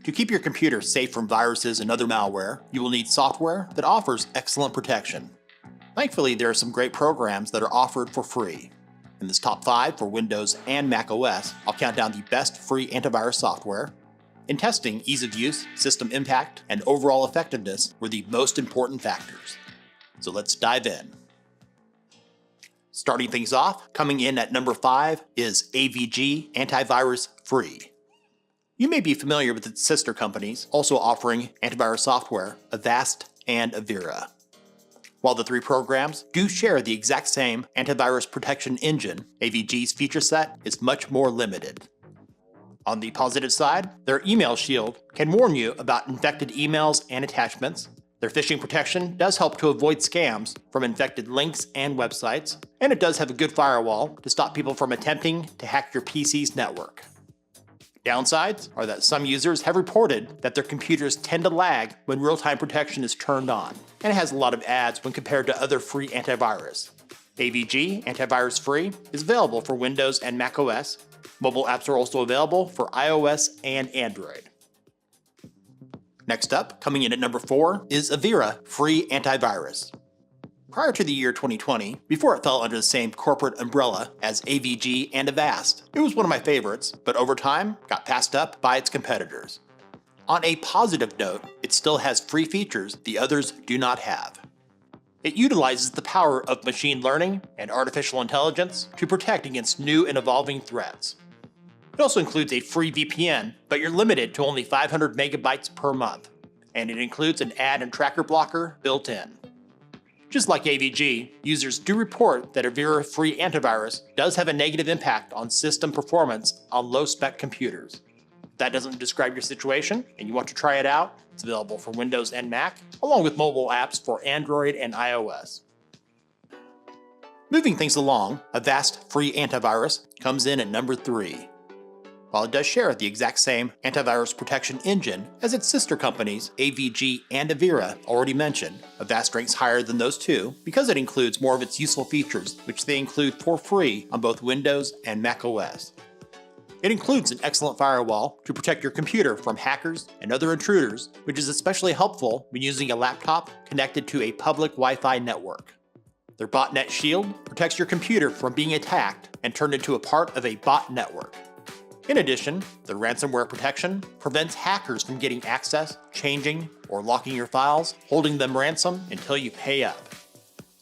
To keep your computer safe from viruses and other malware, you will need software that offers excellent protection. Thankfully, there are some great programs that are offered for free. In this top 5 for Windows and Mac OS, I'll count down the best free antivirus software. In testing, ease of use, system impact, and overall effectiveness were the most important factors. So let's dive in. Starting things off, coming in at number 5 is AVG AntiVirus Free. You may be familiar with its sister companies, also offering antivirus software, Avast and Avira. While the 3 programs do share the exact same antivirus protection engine, AVG's feature set is much more limited. On the positive side, their email shield can warn you about infected emails and attachments. Their phishing protection does help to avoid scams from infected links and websites, and it does have a good firewall to stop people from attempting to hack your PC's network. Downsides are that some users have reported that their computers tend to lag when real-time protection is turned on, and it has a lot of ads when compared to other free antivirus. AVG Antivirus Free is available for Windows and Mac OS. Mobile apps are also available for iOS and Android. Next up, coming in at number 4, is Avira Free Antivirus. Prior to the year 2020, before it fell under the same corporate umbrella as AVG and Avast, it was one of my favorites, but over time got passed up by its competitors. On a positive note, it still has free features the others do not have. It utilizes the power of machine learning and artificial intelligence to protect against new and evolving threats. It also includes a free VPN, but you're limited to only 500 megabytes per month, and it includes an ad and tracker blocker built in. Just like AVG, users do report that Avira Free Antivirus does have a negative impact on system performance on low-spec computers. If that doesn't describe your situation and you want to try it out, it's available for Windows and Mac, along with mobile apps for Android and iOS. Moving things along, Avast Free Antivirus comes in at number 3. While it does share the exact same antivirus protection engine as its sister companies, AVG and Avira already mentioned, Avast ranks higher than those two because it includes more of its useful features, which they include for free on both Windows and Mac OS. It includes an excellent firewall to protect your computer from hackers and other intruders, which is especially helpful when using a laptop connected to a public Wi-Fi network. Their botnet shield protects your computer from being attacked and turned into a part of a bot network. In addition, the ransomware protection prevents hackers from getting access, changing, or locking your files, holding them ransom until you pay up.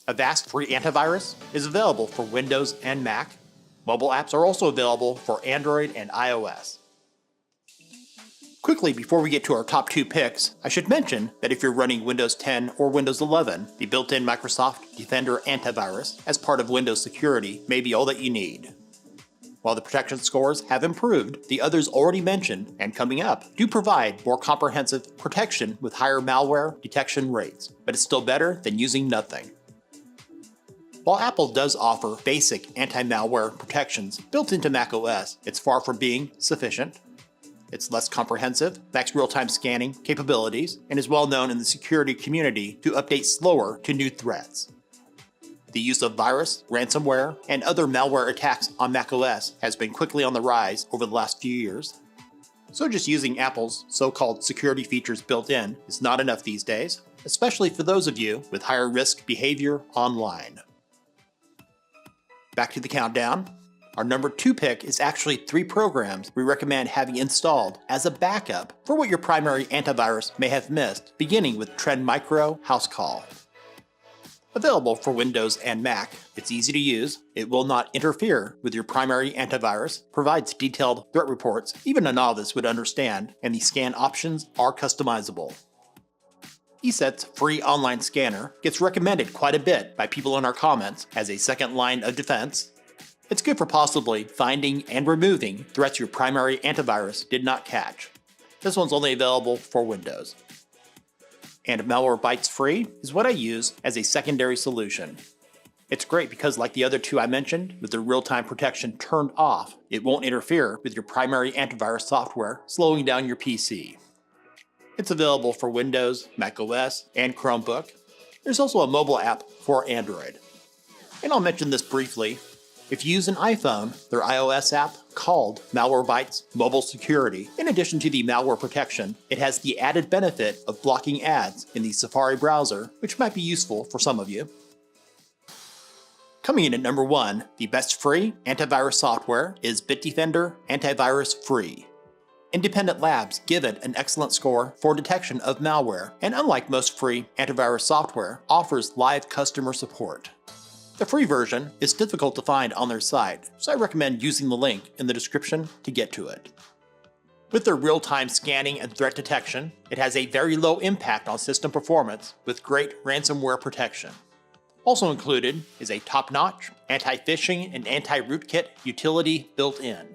Avast Free Antivirus is available for Windows and Mac. Mobile apps are also available for Android and iOS. Quickly, before we get to our top 2 picks, I should mention that if you're running Windows 10 or Windows 11, the built-in Microsoft Bitdefender Antivirus as part of Windows security may be all that you need. While the protection scores have improved, the others already mentioned and coming up do provide more comprehensive protection with higher malware detection rates, but it's still better than using nothing. While Apple does offer basic anti-malware protections built into macOS, it's far from being sufficient. It's less comprehensive, lacks real-time scanning capabilities, and is well known in the security community to update slower to new threats. The use of virus, ransomware, and other malware attacks on macOS has been quickly on the rise over the last few years. So just using Apple's so-called security features built in is not enough these days, especially for those of you with higher risk behavior online. Back to the countdown. Our number 2 pick is actually 3 programs we recommend having installed as a backup for what your primary antivirus may have missed, beginning with Trend Micro House Call. Available for Windows and Mac, it's easy to use, it will not interfere with your primary antivirus, provides detailed threat reports even a novice would understand, and the scan options are customizable. ESET's free online scanner gets recommended quite a bit by people in our comments as a second line of defense. It's good for possibly finding and removing threats your primary antivirus did not catch. This one's only available for Windows. And Malwarebytes Free is what I use as a secondary solution. It's great because, like the other 2 I mentioned, with the real-time protection turned off, it won't interfere with your primary antivirus software, slowing down your PC. It's available for Windows, Mac OS, and Chromebook. There's also a mobile app for Android. And I'll mention this briefly. If you use an iPhone, their iOS app, called Malwarebytes Mobile Security, in addition to the malware protection, it has the added benefit of blocking ads in the Safari browser, which might be useful for some of you. Coming in at number 1, the best free antivirus software is Bitdefender Antivirus Free. Independent labs give it an excellent score for detection of malware, and unlike most free antivirus software, offers live customer support. The free version is difficult to find on their site, so I recommend using the link in the description to get to it. With their real-time scanning and threat detection, it has a very low impact on system performance with great ransomware protection. Also included is a top-notch anti-phishing and anti-rootkit utility built in.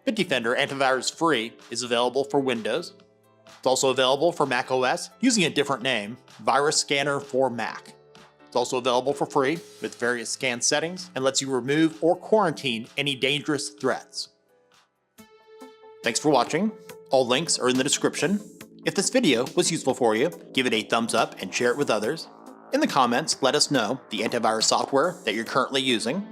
Bitdefender Antivirus Free is available for Windows. It's also available for macOS using a different name, Virus Scanner for Mac. It's also available for free with various scan settings and lets you remove or quarantine any dangerous threats. Thanks for watching. All links are in the description. If this video was useful for you, give it a thumbs up and share it with others. In the comments, let us know the antivirus software that you're currently using.